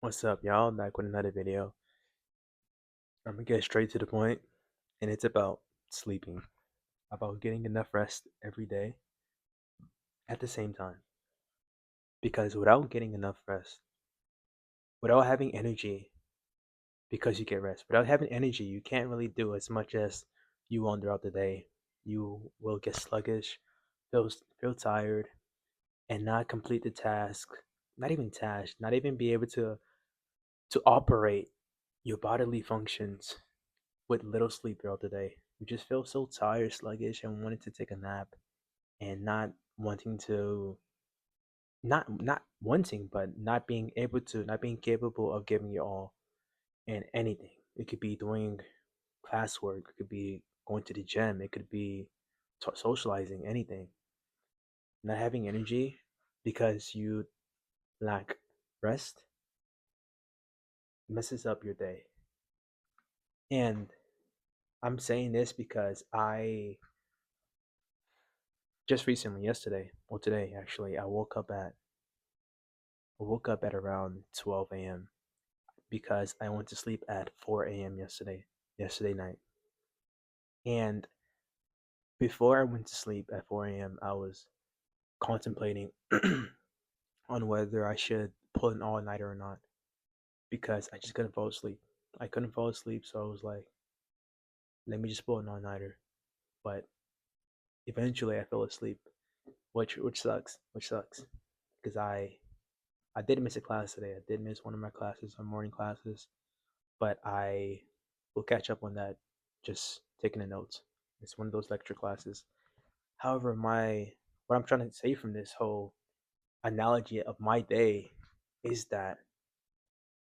What's up, y'all? I'm back with another video. I'm gonna get straight to the point, and it's about sleeping, about getting enough rest every day at the same time. Because without getting enough rest, without having energy, because you get rest, without having energy, you can't really do as much as you want throughout the day. You will get sluggish, feel tired, and not complete the task, not even be able to operate your bodily functions with little sleep throughout the day. You just feel so tired, sluggish, and wanting to take a nap, and not wanting to, not wanting, but not being capable of giving your all in anything. It could be doing classwork, it could be going to the gym, it could be socializing, anything. Not having energy because you lack rest messes up your day. And I'm saying this because I just recently, yesterday, or today actually, I woke up at around 12 a.m. because I went to sleep at 4 a.m. yesterday night. And before I went to sleep at 4 a.m., I was contemplating on whether I should pull an all nighter or not because I just couldn't fall asleep. I couldn't fall asleep, so I was like, let me just pull an all nighter. But eventually, I fell asleep, which sucks because I did miss a class today. I did miss one of my classes, my morning classes, but I will catch up on that just taking the notes. It's one of those lecture classes. However, my what I'm trying to say from this whole analogy of my day is that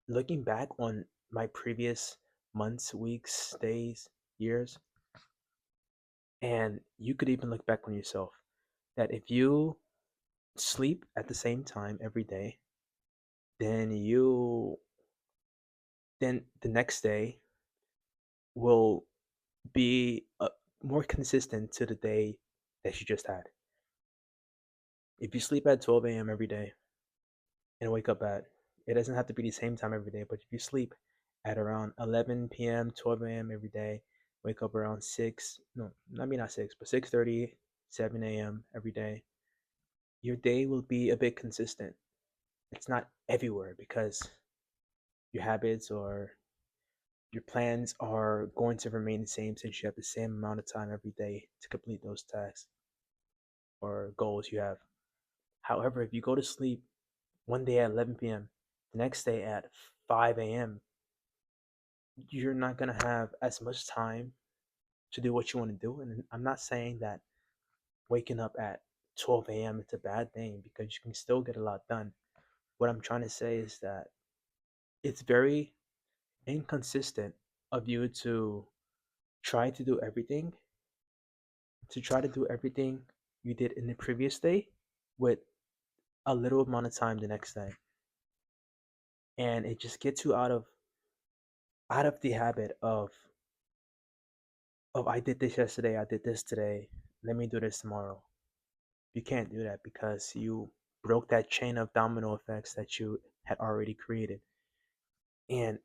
looking back on my previous months, weeks, days, years, and you could even look back on yourself that if you sleep at the same time every day, then you then the next day will be more consistent to the day that you just had. If you sleep at 12 a.m. every day and wake up at, it doesn't have to be the same time every day, but if you sleep at around 11 p.m., 12 a.m. every day, wake up around 6, no, I mean not 6, but 6:30, 7 a.m. every day, your day will be a bit consistent. It's not everywhere because your habits or your plans are going to remain the same since you have the same amount of time every day to complete those tasks or goals you have. However, if you go to sleep one day at 11 p.m., the next day at 5 a.m., you're not going to have as much time to do what you want to do. And I'm not saying that waking up at 12 a.m. is a bad thing because you can still get a lot done. What I'm trying to say is that it's very inconsistent of you try to do everything, to try to do everything you did in the previous day with a little amount of time the next day. And it just gets you out of the habit of I did this yesterday, I did this today, let me do this tomorrow. You can't do that because you broke that chain of domino effects that you had already created. And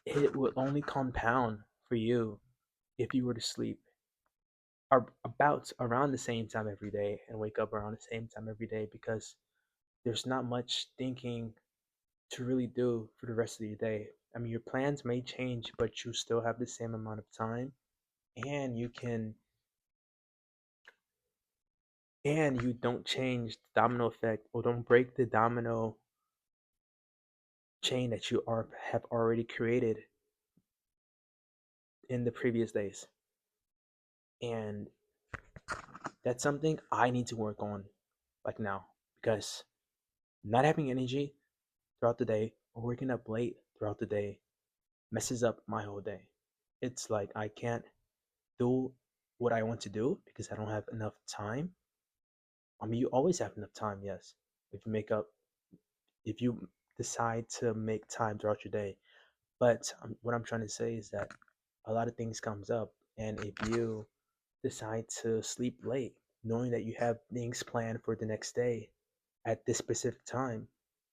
it will only compound for you if you were to sleep about around the same time every day and wake up around the same time every day because there's not much thinking to really do for the rest of your day. I mean, your plans may change, but you still have the same amount of time, and you don't change the domino effect or don't break the domino chain that you are have already created in the previous days. And that's something I need to work on like now because not having energy throughout the day or waking up late throughout the day messes up my whole day. It's like I can't do what I want to do because I don't have enough time. I mean, you always have enough time, yes. If you make up, if you decide to make time throughout your day. But what I'm trying to say is that a lot of things comes up, and if you decide to sleep late, knowing that you have things planned for the next day at this specific time,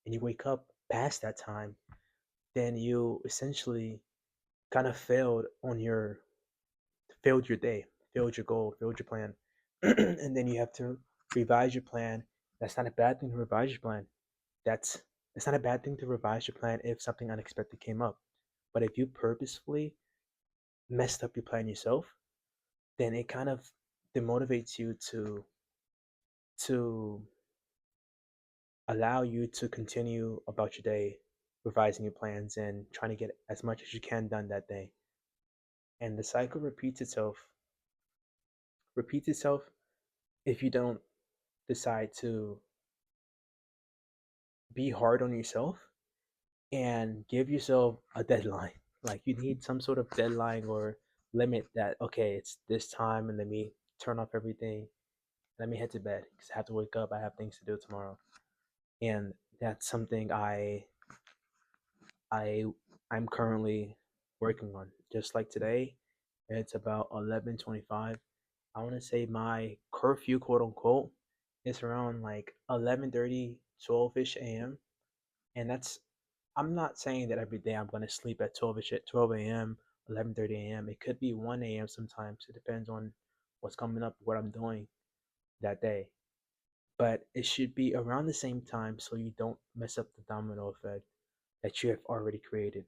and you wake up past that time, then you essentially kind of failed your day, failed your goal, failed your plan. And then you have to revise your plan. That's not a bad thing to revise your plan. That's it's not a bad thing to revise your plan if something unexpected came up. But if you purposefully messed up your plan yourself, then it kind of demotivates you to allow you to continue about your day, revising your plans and trying to get as much as you can done that day. And the cycle repeats itself if you don't decide to be hard on yourself and give yourself a deadline. Like you need some sort of deadline or limit that, okay, it's this time and let me turn off everything. Let me head to bed because I have to wake up. I have things to do tomorrow. And that's something I I'm currently working on. Just like today, it's about 11:25. I want to say my curfew, quote unquote, is around like 11:30, 12ish a.m. And that's I'm not saying that every day I'm going to sleep at 12ish at 12 a.m., 11:30 a.m. It could be 1 a.m. sometimes. It depends on what's coming up, what I'm doing that day. But it should be around the same time so you don't mess up the domino effect that you have already created.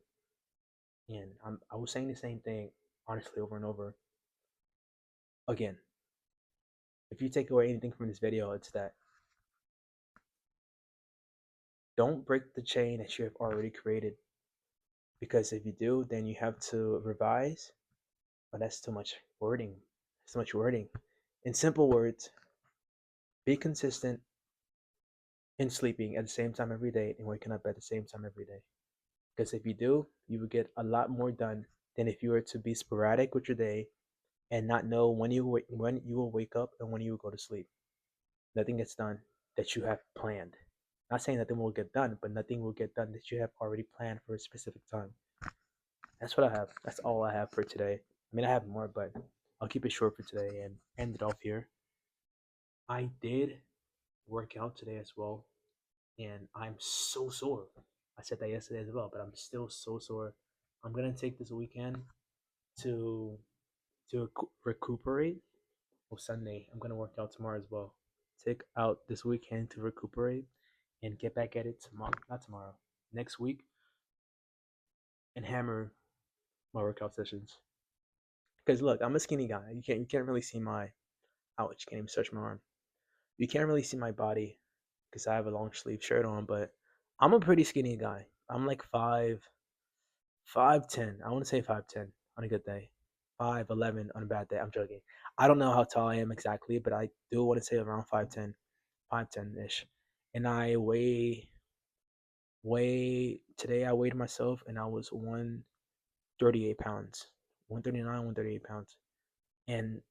And I was saying the same thing, honestly, over and over. Again, if you take away anything from this video, it's that don't break the chain that you have already created. Because if you do, then you have to revise. But that's too much wording. That's too much wording. In simple words, be consistent in sleeping at the same time every day and waking up at the same time every day. Because if you do, you will get a lot more done than if you were to be sporadic with your day and not know when you will wake up and when you will go to sleep. Nothing gets done that you have planned. Not saying nothing will get done, but nothing will get done that you have already planned for a specific time. That's what I have. That's all I have for today. I mean, I have more, but I'll keep it short for today and end it off here. I did work out today as well, and I'm so sore. I said that yesterday as well, but I'm still so sore. I'm gonna take this weekend to recuperate. Well, Sunday, I'm gonna work out tomorrow as well. Take out this weekend to recuperate and get back at it tomorrow. Not tomorrow. Next week, and hammer my workout sessions. Because look, I'm a skinny guy. You can't really see my ouch. Can't even stretch my arm. You can't really see my body because I have a long sleeve shirt on. But I'm a pretty skinny guy. I'm like 5'10". I want to say 5'10" on a good day. 5'11" on a bad day. I'm joking. I don't know how tall I am exactly, but I do want to say around 5'10", 5'10" ish. And I weigh today. I weighed myself and I was 138 pounds, 139, 138 pounds. And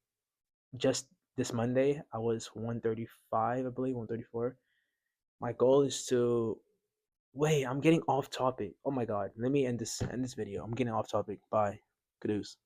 just this Monday, I was 135, I believe, 134. My goal is to wait. I'm getting off topic. Oh my god. Let me end this video. I'm getting off topic. Bye. Caduce.